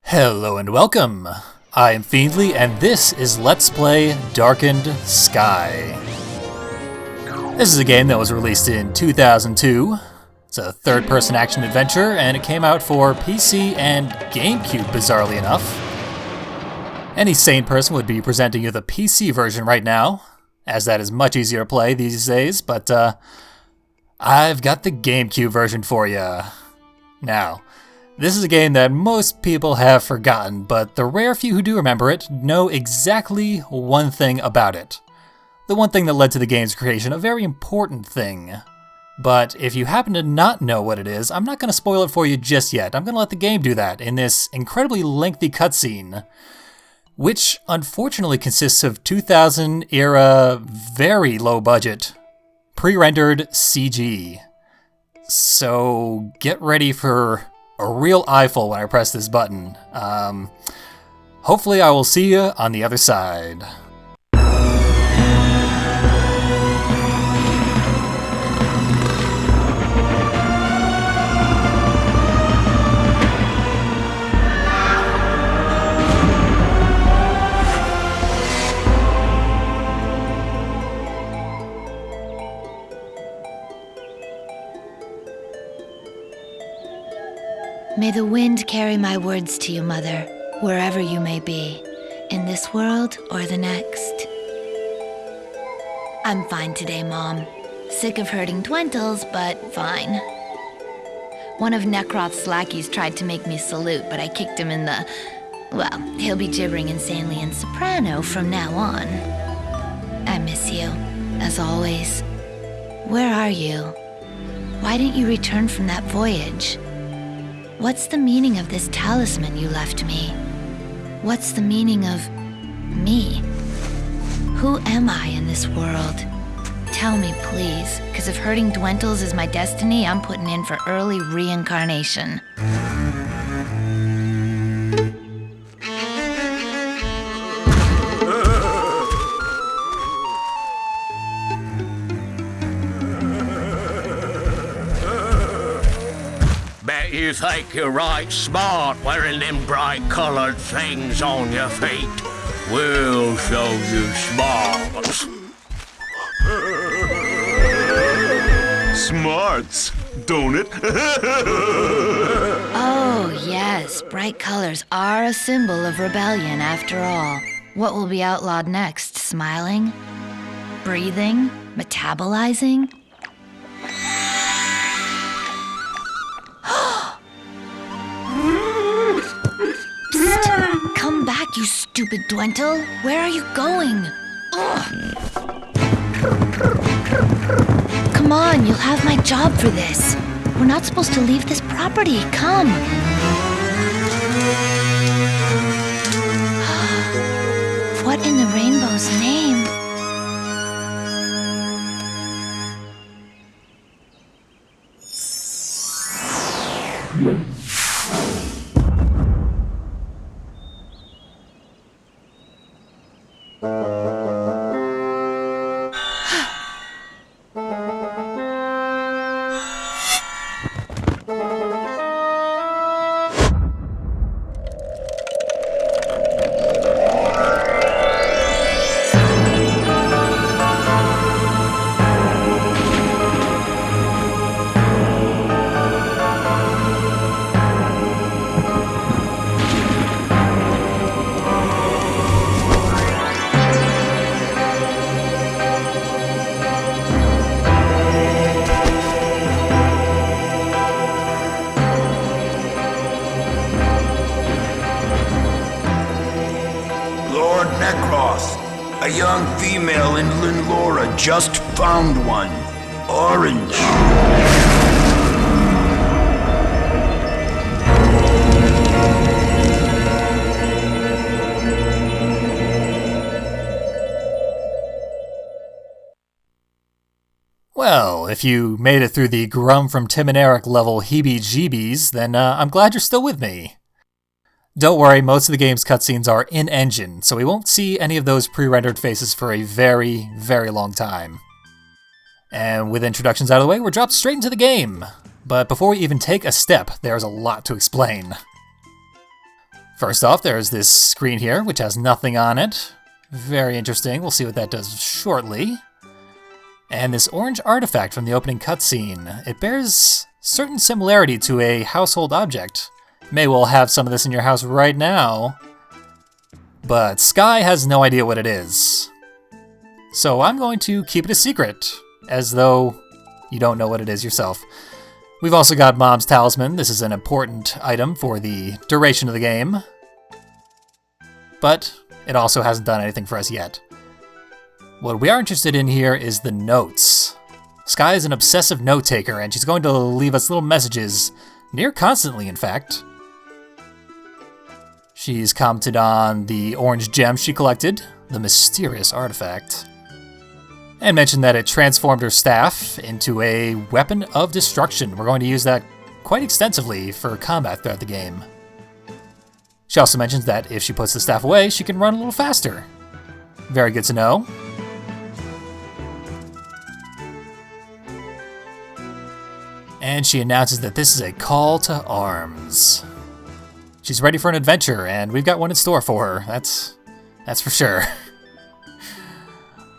Hello and welcome! I am Fiendly and this is Let's Play Darkened Skye. This is a game that was released in 2002. It's a third-person action adventure and it came out for PC and GameCube, bizarrely enough. Any sane person would be presenting you the PC version right now, as that is much easier to play these days, but I've got the GameCube version for you. Now, this is a game that most people have forgotten, but the rare few who do remember it know exactly one thing about it. The one thing that led to the game's creation, a very important thing. But if you happen to not know what it is, I'm not going to spoil it for you just yet. I'm going to let the game do that in this incredibly lengthy cutscene, which unfortunately consists of 2000-era, very low-budget, pre-rendered CG. So get ready for a real eyeful when I press this button. Hopefully I will see you on the other side. May the wind carry my words to you, Mother, wherever you may be, in this world or the next. I'm fine today, Mom. Sick of herding Dwentles, but fine. One of Necroth's lackeys tried to make me salute, but I kicked him in the... Well, he'll be gibbering insanely in soprano from now on. I miss you, as always. Where are you? Why didn't you return from that voyage? What's the meaning of this talisman you left me? What's the meaning of me? Who am I in this world? Tell me, please, because if hurting Dwentles is my destiny, I'm putting in for early reincarnation. Bet you think you're right smart wearing them bright-colored things on your feet. We'll show you smarts. Smarts, don't it? Oh, yes, bright colors are a symbol of rebellion after all. What will be outlawed next? Smiling? Breathing? Metabolizing? Psst! Come back, you stupid Dwentle! Where are you going? Ugh. Come on, you'll have my job for this. We're not supposed to leave this property. Come! What in the rainbow's name? A young female in Linlora just found one. Orange. Well, if you made it through the Grum from Tim and Eric level heebie-jeebies, then I'm glad you're still with me. Don't worry, most of the game's cutscenes are in-engine, so we won't see any of those pre-rendered faces for a very, very long time. And with introductions out of the way, we're dropped straight into the game. But before we even take a step, there's a lot to explain. First off, there's this screen here, which has nothing on it. Very interesting. We'll see what that does shortly. And this orange artifact from the opening cutscene. It bears certain similarity to a household object. You may well have some of this in your house right now, but Skye has no idea what it is. So I'm going to keep it a secret, as though you don't know what it is yourself. We've also got Mom's Talisman. This is an important item for the duration of the game, but it also hasn't done anything for us yet. What we are interested in here is the notes. Skye is an obsessive note taker, and she's going to leave us little messages, near constantly in fact. She's commented on the orange gem she collected, the mysterious artifact, and mentioned that it transformed her staff into a weapon of destruction. We're going to use that quite extensively for combat throughout the game. She also mentions that if she puts the staff away, she can run a little faster. Very good to know. And she announces that this is a call to arms. She's ready for an adventure, and we've got one in store for her. That's for sure.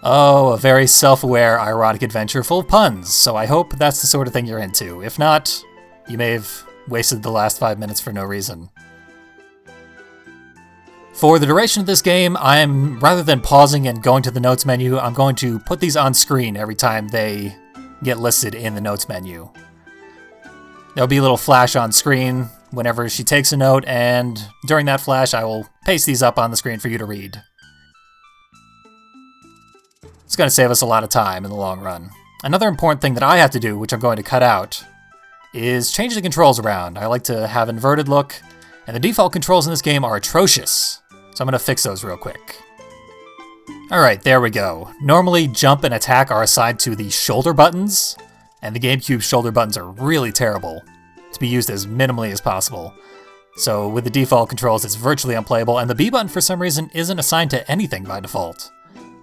Oh, a very self-aware, ironic adventure full of puns, so I hope that's the sort of thing you're into. If not, you may have wasted the last 5 minutes for no reason. For the duration of this game, rather than pausing and going to the notes menu, I'm going to put these on screen every time they get listed in the notes menu. There'll be a little flash on screen whenever she takes a note, and during that flash, I will paste these up on the screen for you to read. It's going to save us a lot of time in the long run. Another important thing that I have to do, which I'm going to cut out, is change the controls around. I like to have inverted look, and the default controls in this game are atrocious, so I'm going to fix those real quick. Alright, there we go. Normally, jump and attack are assigned to the shoulder buttons, and the GameCube shoulder buttons are really terrible, to be used as minimally as possible. So with the default controls, it's virtually unplayable, and the B button for some reason isn't assigned to anything by default.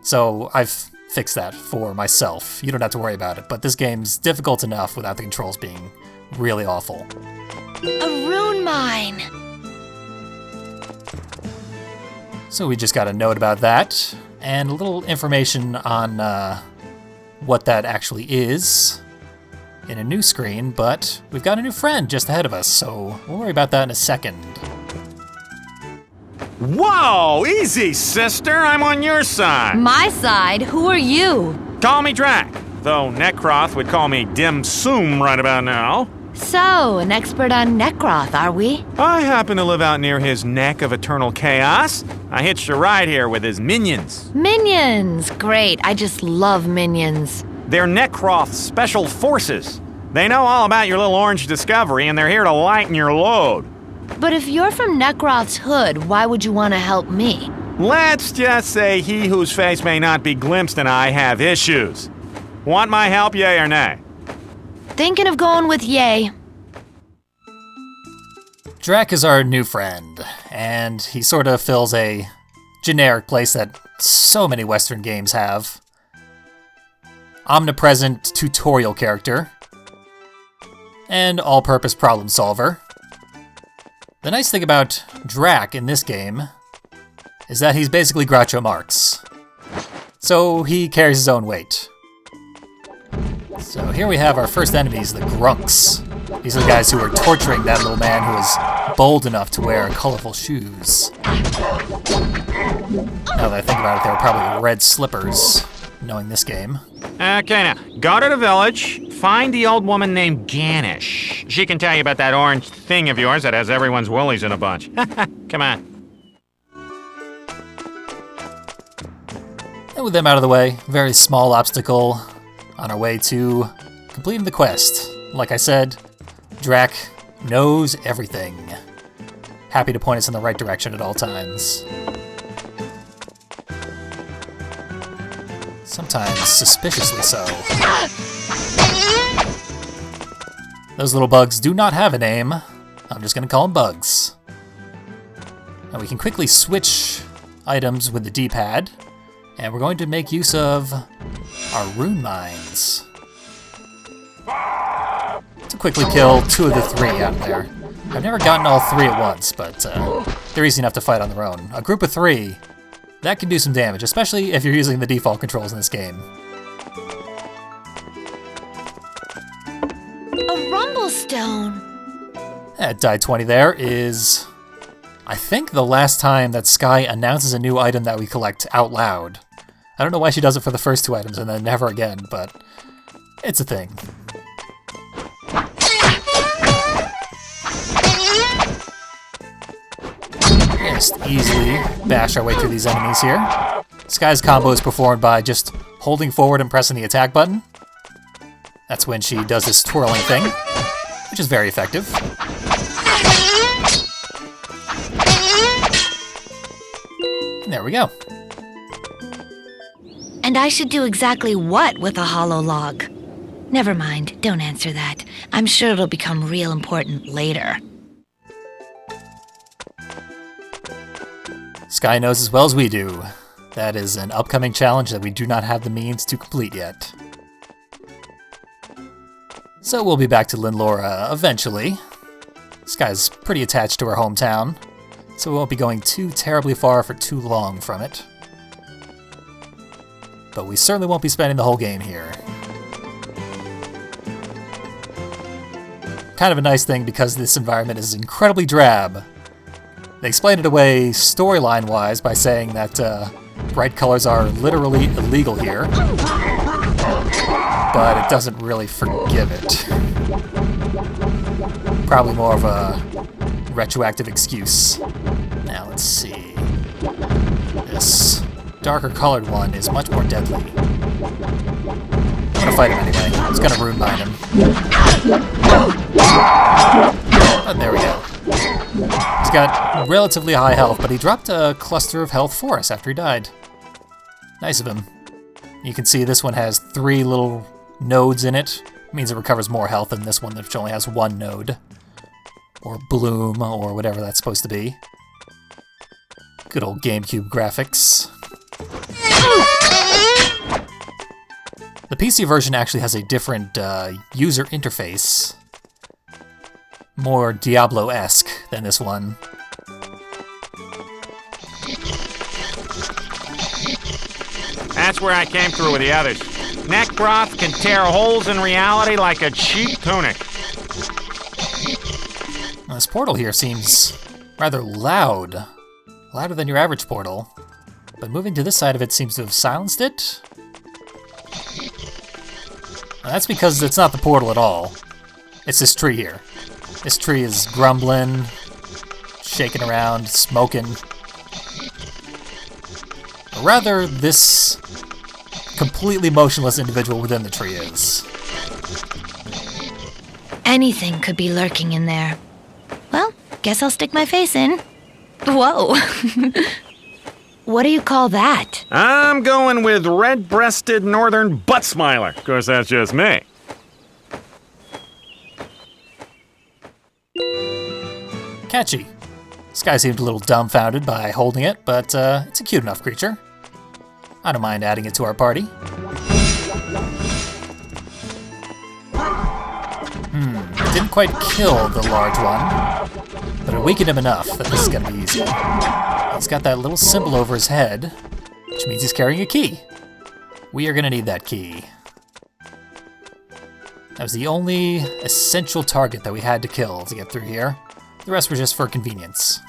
So I've fixed that for myself. You don't have to worry about it, but this game's difficult enough without the controls being really awful. A rune mine! So we just got a note about that, and a little information on what that actually is in a new screen, but we've got a new friend just ahead of us, so we'll worry about that in a second. Whoa! Easy, sister! I'm on your side! My side? Who are you? Call me Drac, though Necroth would call me Dim Sum right about now. So, an expert on Necroth, are we? I happen to live out near his neck of eternal chaos. I hitched a ride here with his minions. Minions! Great, I just love minions. They're Necroth's special forces. They know all about your little orange discovery, and they're here to lighten your load. But if you're from Necroth's hood, why would you want to help me? Let's just say he whose face may not be glimpsed and I have issues. Want my help, yay or nay? Thinking of going with yay. Drac is our new friend, and he sort of fills a generic place that so many Western games have. Omnipresent tutorial character, and all-purpose problem solver. The nice thing about Drac in this game is that he's basically Groucho Marx. So he carries his own weight. So here we have our first enemies, the Grunks. These are the guys who were torturing that little man who was bold enough to wear colorful shoes. Now that I think about it, they were probably red slippers, knowing this game. Okay, now, go to the village, find the old woman named Ganish. She can tell you about that orange thing of yours that has everyone's woolies in a bunch. Come on. And with them out of the way, very small obstacle on our way to completing the quest. Like I said, Drac knows everything. Happy to point us in the right direction at all times. Sometimes suspiciously so. Those little bugs do not have a name. I'm just going to call them bugs. And we can quickly switch items with the D-pad. And we're going to make use of our rune mines to quickly kill 2 of the 3 out there. I've never gotten all three at once, but they're easy enough to fight on their own. A group of three, that can do some damage, especially if you're using the default controls in this game. A rumble stone. At die 20 there is, I think, the last time that Skye announces a new item that we collect out loud. I don't know why she does it for the first two items and then never again, but it's a thing. Just easily bash our way through these enemies here. Skye's combo is performed by just holding forward and pressing the attack button. That's when she does this twirling thing, which is very effective. And there we go. And I should do exactly what with a hollow log? Never mind, don't answer that. I'm sure it'll become real important later. Skye knows as well as we do. That is an upcoming challenge that we do not have the means to complete yet. So we'll be back to Linlora eventually. Skye's pretty attached to her hometown, so we won't be going too terribly far for too long from it. But we certainly won't be spending the whole game here. Kind of a nice thing because this environment is incredibly drab. They explain it away storyline-wise by saying that bright colors are literally illegal here, but it doesn't really forgive it. Probably more of a retroactive excuse. Now let's see. This darker colored one is much more deadly. I'm gonna fight him anyway. It's gonna rune bind him. But there we go. He's got relatively high health, but he dropped a cluster of health for us after he died. Nice of him. You can see this one has 3 little nodes in it. It means it recovers more health than this one, which only has 1 node. Or bloom, or whatever that's supposed to be. Good old GameCube graphics. The PC version actually has a different user interface. More Diablo-esque than this one. That's where I came through with the others. Neck broth can tear holes in reality like a cheap tunic. Now, this portal here seems rather loud. Louder than your average portal. But moving to this side of it seems to have silenced it. Now, that's because it's not the portal at all. It's this tree here. This tree is grumbling, shaking around, smoking. Or rather, this completely motionless individual within the tree is. Anything could be lurking in there. Well, guess I'll stick my face in. Whoa. What do you call that? I'm going with red-breasted northern butt smiler. Of course, that's just me. Catchy. Skye seemed a little dumbfounded by holding it, but it's a cute enough creature. I don't mind adding it to our party. Didn't quite kill the large one, but it weakened him enough that this is gonna be easy. He's got that little symbol over his head, which means he's carrying a key. We are gonna need that key. That was the only essential target that we had to kill to get through here. The rest were just for convenience.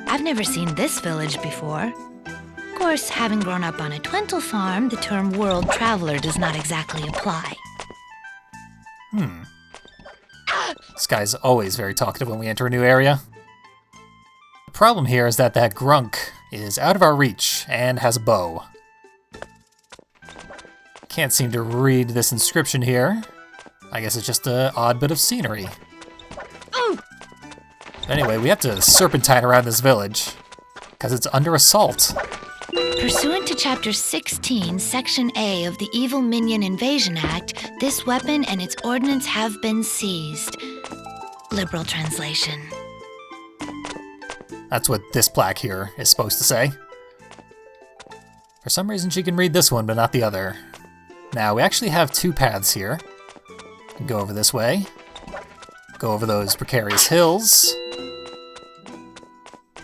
I've never seen this village before. Of course, having grown up on a Twentle farm, the term world traveler does not exactly apply. Skye's always very talkative when we enter a new area. The problem here is that grunk is out of our reach and has a bow. Can't seem to read this inscription here. I guess it's just an odd bit of scenery. But anyway, we have to serpentine around this village, because it's under assault. Pursuant to Chapter 16, Section A of the Evil Minion Invasion Act, this weapon and its ordnance have been seized. Liberal translation. That's what this plaque here is supposed to say. For some reason she can read this one, but not the other. Now, we actually have 2 paths here. We can go over this way. go over those precarious hills.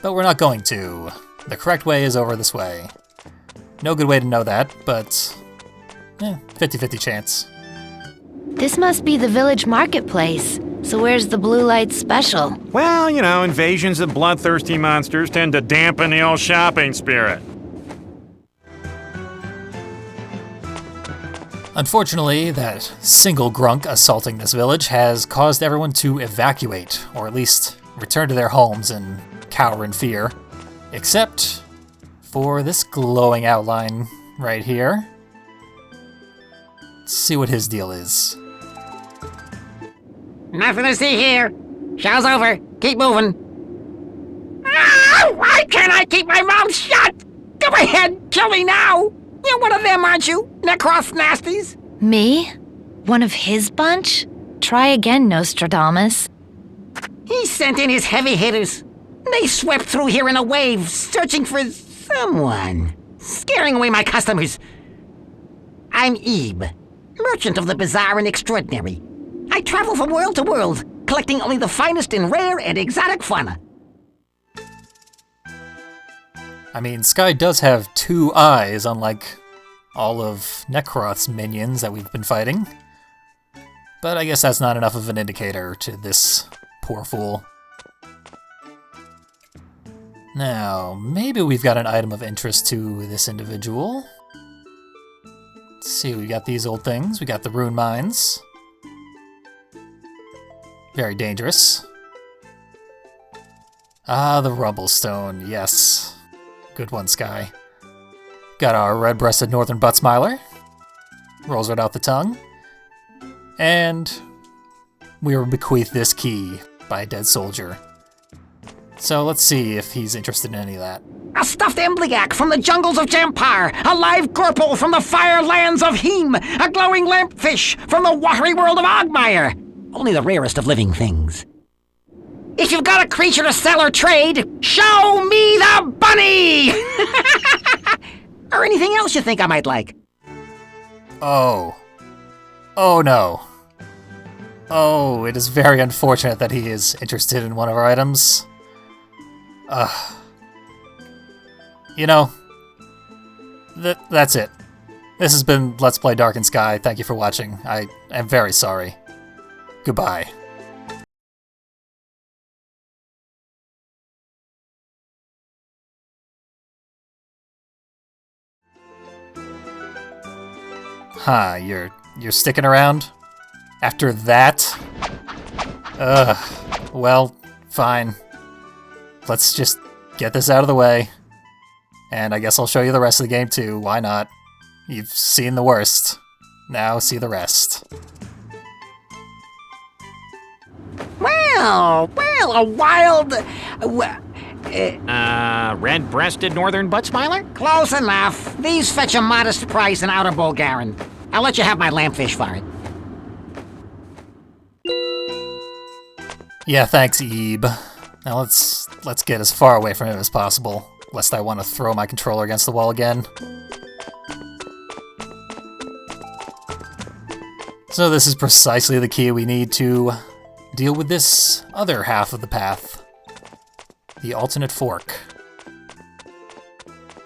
But we're not going to. The correct way is over this way. No good way to know that, but 50-50 chance. This must be the village marketplace. So where's the blue light special? Well, you know, invasions of bloodthirsty monsters tend to dampen the old shopping spirit. Unfortunately, that single grunk assaulting this village has caused everyone to evacuate, or at least return to their homes and cower in fear. Except for this glowing outline right here. Let's see what his deal is. Nothing to see here. Show's over. Keep moving. Ah, why can't I keep my mouth shut? Go ahead, kill me now. You're one of them, aren't you? Necross nasties. Me? One of his bunch? Try again, Nostradamus. He sent in his heavy hitters. They swept through here in a wave, searching for someone. Scaring away my customers. I'm Ebe, merchant of the bizarre and extraordinary. I travel from world to world, collecting only the finest in rare and exotic fauna. I mean, Skye does have 2 eyes, unlike all of Necroth's minions that we've been fighting. But I guess that's not enough of an indicator to this poor fool. Now, maybe we've got an item of interest to this individual. Let's see, we got these old things. We got the rune mines. Very dangerous. Ah, the Rumblestone, yes. Good one, Skye. Got our red-breasted northern butt smiler. Rolls right out the tongue. And we were bequeathed this key by a dead soldier. So let's see if he's interested in any of that. A stuffed Embliac from the jungles of Jampar, a live Gorpal from the fire lands of Heem, a glowing lampfish from the watery world of Ogmire. Only the rarest of living things. If you've got a creature to sell or trade, show me the bunny! Or anything else you think I might like. Oh. Oh no. Oh, it is very unfortunate that he is interested in one of our items. You know, that's it. This has been Let's Play Darkened Skye. Thank you for watching. I am very sorry. Goodbye. Huh, you're sticking around? After that? Well, fine. Let's just get this out of the way. And I guess I'll show you the rest of the game too, why not? You've seen the worst. Now see the rest. Well, a wild... Red-breasted northern butt smiler? Close enough. These fetch a modest price in Outer Bulgarin. I'll let you have my lampfish for it. Yeah, thanks, Ebe. Now let's get as far away from him as possible, lest I want to throw my controller against the wall again. So this is precisely the key we need to deal with this other half of the path. The alternate fork.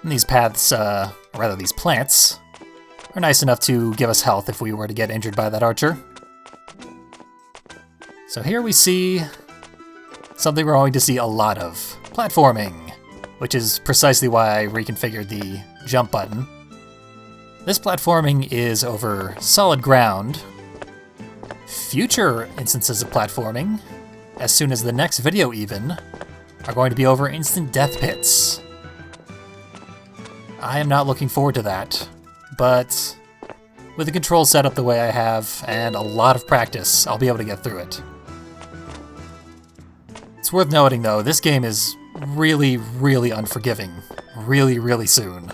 And these paths, or rather these plants, are nice enough to give us health if we were to get injured by that archer. So here we see something we're going to see a lot of. Platforming, which is precisely why I reconfigured the jump button. This platforming is over solid ground. Future instances of platforming, as soon as the next video even, are going to be over instant death pits. I am not looking forward to that, but with the controls set up the way I have and a lot of practice, I'll be able to get through it. It's worth noting though, this game is really, really unforgiving. Really, really soon.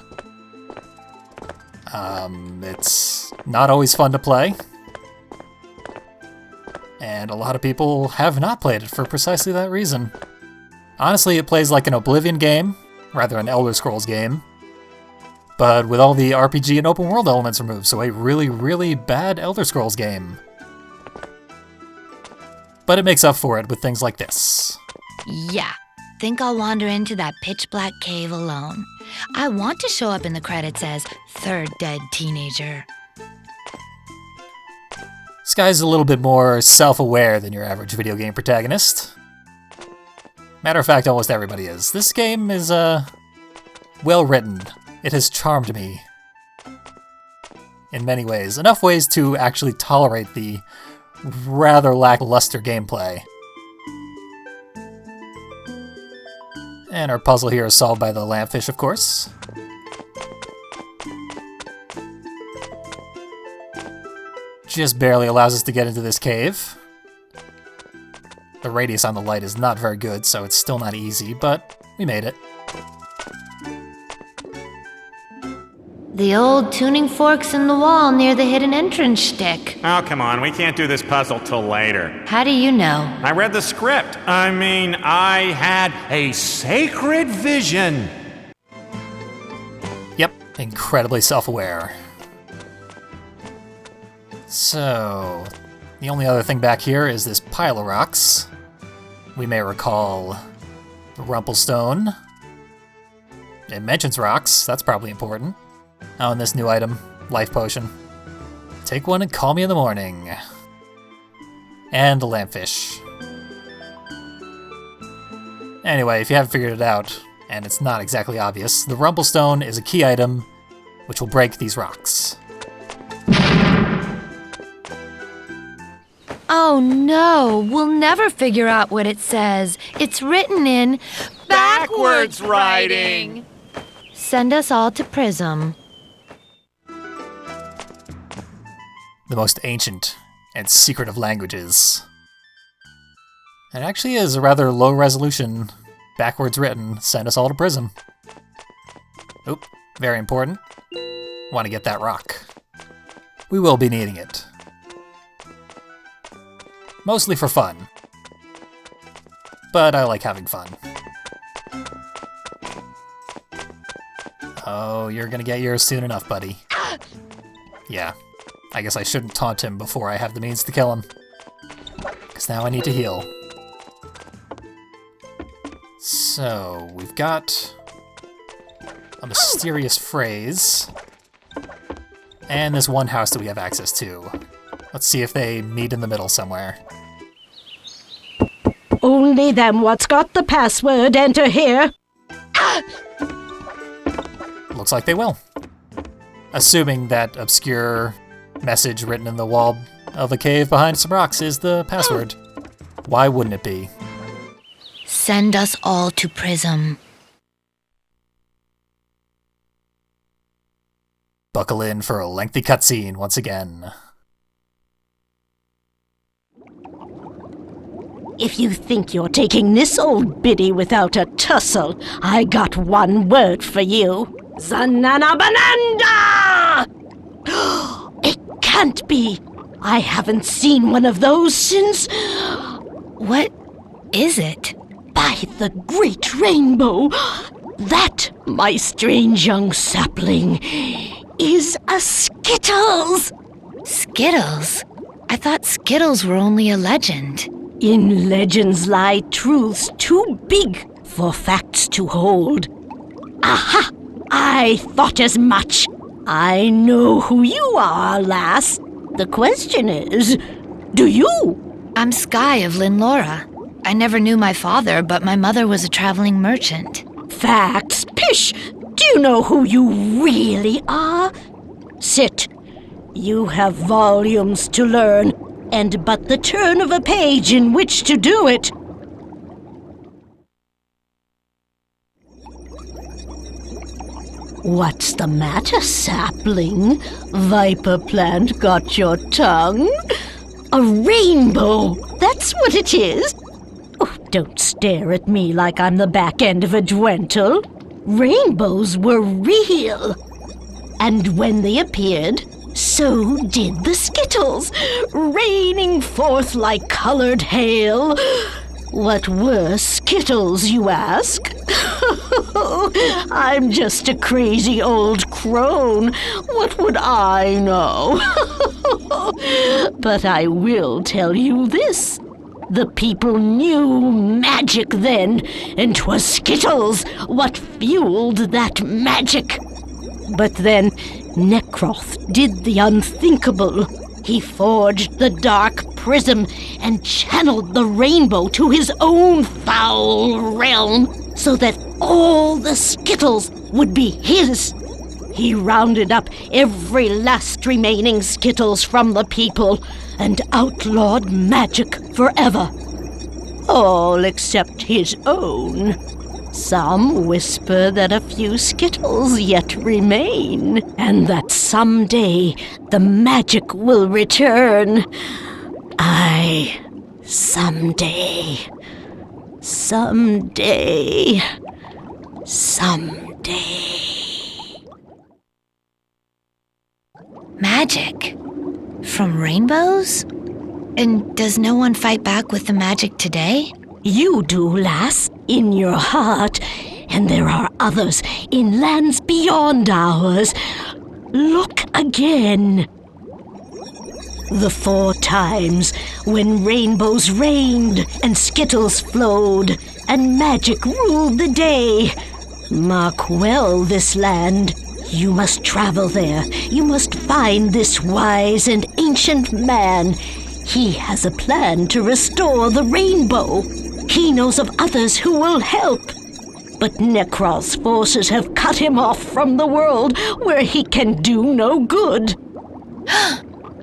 It's not always fun to play. And a lot of people have not played it for precisely that reason. Honestly, it plays like an Oblivion game, rather an Elder Scrolls game, but with all the RPG and open world elements removed, so a really, really bad Elder Scrolls game. But it makes up for it with things like this. Yeah, think I'll wander into that pitch-black cave alone. I want to show up in the credits as third dead teenager. Skye's a little bit more self-aware than your average video game protagonist. Matter of fact, almost everybody is. This game is, well written. It has charmed me. In many ways. Enough ways to actually tolerate the rather lackluster gameplay. And our puzzle here is solved by the lampfish, of course. Just barely allows us to get into this cave. The radius on the light is not very good, so it's still not easy, but we made it. The old tuning forks in the wall near the hidden entrance shtick. Oh, come on, we can't do this puzzle till later. How do you know? I read the script. I had a sacred vision. Yep, incredibly self-aware. So, the only other thing back here is this pile of rocks. We may recall the Rumplestone. It mentions rocks, that's probably important. Oh, and this new item, life potion. Take one and call me in the morning. And the lampfish. Anyway, if you haven't figured it out, and it's not exactly obvious, the Rumplestone is a key item which will break these rocks. Oh no, we'll never figure out what it says. It's written in backwards writing. Send us all to Prism. The most ancient and secret of languages. It actually is a rather low resolution, backwards written, send us all to Prism. Oop, very important. Want to get that rock. We will be needing it. Mostly for fun. But I like having fun. Oh, you're gonna get yours soon enough, buddy. Yeah. I guess I shouldn't taunt him before I have the means to kill him. Because now I need to heal. So, we've got a mysterious phrase. And this one house that we have access to. Let's see if they meet in the middle somewhere. Only them what's got the password enter here. Looks like they will. Assuming that obscure message written in the wall of a cave behind some rocks is the password. Why wouldn't it be? Send us all to Prism. Buckle in for a lengthy cutscene once again. If you think you're taking this old biddy without a tussle, I got one word for you. Zanana Bananda! It can't be. I haven't seen one of those since... What is it? By the great rainbow, that, my strange young sapling, is a Skittles! Skittles? I thought Skittles were only a legend. In legends lie truths too big for facts to hold. Aha! I thought as much. I know who you are, lass. The question is, do you? I'm Skye of Linlora. I never knew my father, but my mother was a traveling merchant. Facts? Pish! Do you know who you really are? Sit. You have volumes to learn, and but the turn of a page in which to do it. What's the matter, sapling? Viper plant got your tongue? A rainbow, that's what it is. Oh, don't stare at me like I'm the back end of a Dwentle. Rainbows were real. And when they appeared, so did the Skittles, raining forth like colored hail. What were Skittles, you ask? I'm just a crazy old crone. What would I know? But I will tell you this. The people knew magic then, and 'twas Skittles what fueled that magic. But then Necroth did the unthinkable. He forged the dark prism and channeled the rainbow to his own foul realm so that all the Skittles would be his. He rounded up every last remaining Skittles from the people and outlawed magic forever. All except his own. Some whisper that a few Skittles yet remain, and that someday the magic will return. Aye, someday. Someday. Someday. Magic? From rainbows? And does no one fight back with the magic today? You do, lass, in your heart, and there are others in lands beyond ours. Look again. The 4 times when rainbows rained and Skittles flowed and magic ruled the day. Mark well this land. You must travel there. You must find this wise and ancient man. He has a plan to restore the rainbow. He knows of others who will help. But Necroth's forces have cut him off from the world where he can do no good.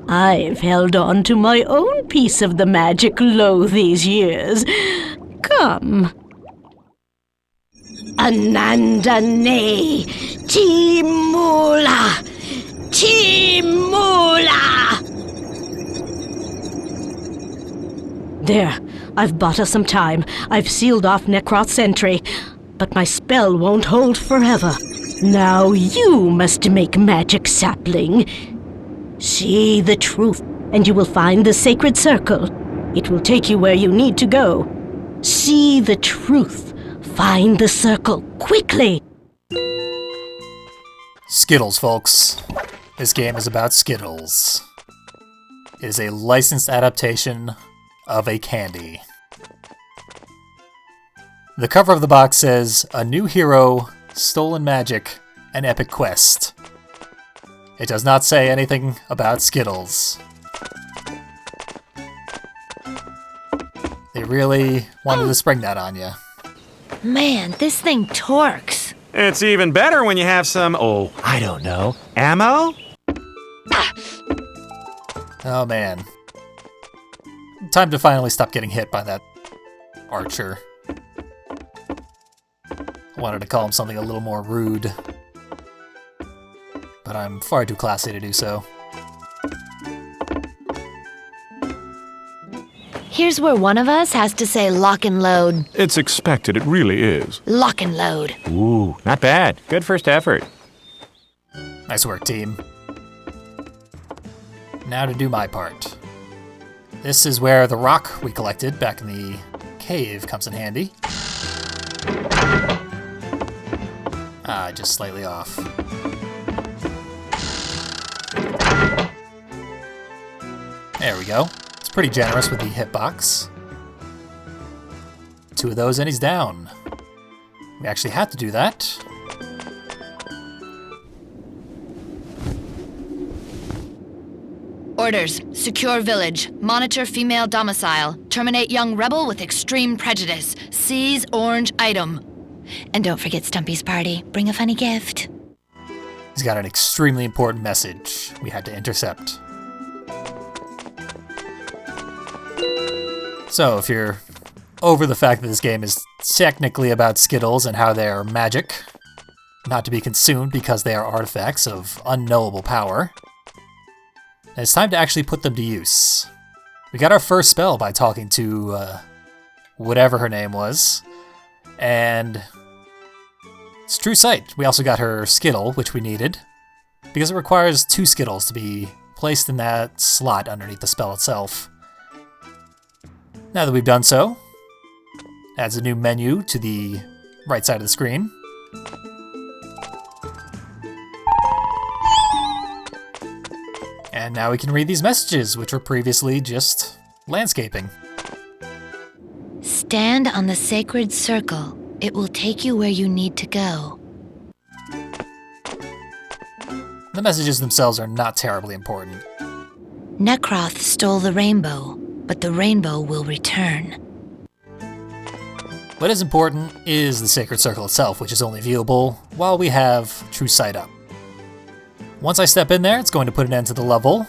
I've held on to my own piece of the magic low these years. Come. Ananda ne, Timula, Timula. There, I've bought us some time. I've sealed off Necroth's entry, but my spell won't hold forever. Now you must make magic, sapling. See the truth, and you will find the sacred circle. It will take you where you need to go. See the truth. Find the circle, quickly! Skittles, folks. This game is about Skittles. It is a licensed adaptation of a candy. The cover of the box says, "A new hero, stolen magic, an epic quest." It does not say anything about Skittles. They really wanted to spring that on you. Man, this thing torques. It's even better when you have some, I don't know, ammo? Oh man. Time to finally stop getting hit by that archer. I wanted to call him something a little more rude, but I'm far too classy to do so. Here's where one of us has to say lock and load. It's expected, it really is. Lock and load. Ooh, not bad. Good first effort. Nice work, team. Now to do my part. This is where the rock we collected back in the cave comes in handy. Just slightly off. There we go. It's pretty generous with the hitbox. 2 of those and he's down. We actually had to do that. Orders. Secure village. Monitor female domicile. Terminate young rebel with extreme prejudice. Seize orange item. And don't forget Stumpy's party. Bring a funny gift. He's got an extremely important message we had to intercept. So, if you're over the fact that this game is technically about Skittles and how they're magic, not to be consumed because they are artifacts of unknowable power, then it's time to actually put them to use. We got our first spell by talking to whatever her name was, and it's true sight. We also got her Skittle, which we needed, because it requires 2 Skittles to be placed in that slot underneath the spell itself. Now that we've done so, adds a new menu to the right side of the screen. And now we can read these messages, which were previously just landscaping. Stand on the sacred circle. It will take you where you need to go. The messages themselves are not terribly important. Nekroth stole the rainbow, but the rainbow will return. What is important is the sacred circle itself, which is only viewable while we have true sight up. Once I step in there, it's going to put an end to the level.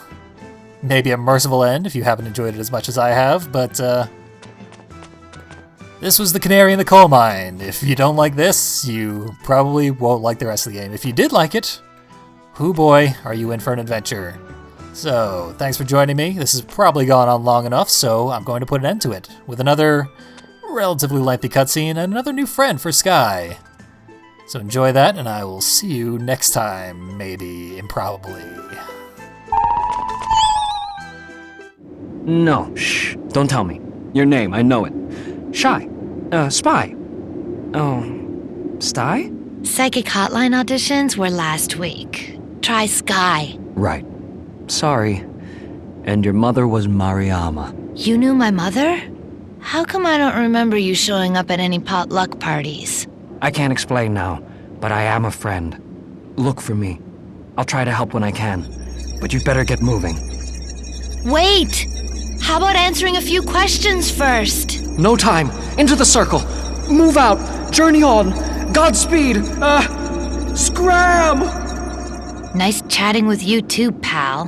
Maybe a merciful end if you haven't enjoyed it as much as I have, but this was the canary in the coal mine. If you don't like this, you probably won't like the rest of the game. If you did like it, hoo boy, are you in for an adventure. So, thanks for joining me. This has probably gone on long enough, so I'm going to put an end to it with another relatively lengthy cutscene and another new friend for Skye. So enjoy that, and I will see you next time, maybe, improbably. No, shh, don't tell me. Your name, I know it. Shy. Spy. Oh, Skye? Psychic hotline auditions were last week. Try Skye. Right. Sorry. And your mother was Mariama. You knew my mother? How come I don't remember you showing up at any potluck parties? I can't explain now, but I am a friend. Look for me. I'll try to help when I can, but you'd better get moving. Wait! How about answering a few questions first? No time! Into the circle! Move out! Journey on! Godspeed! Scram! Nice chatting with you too, pal.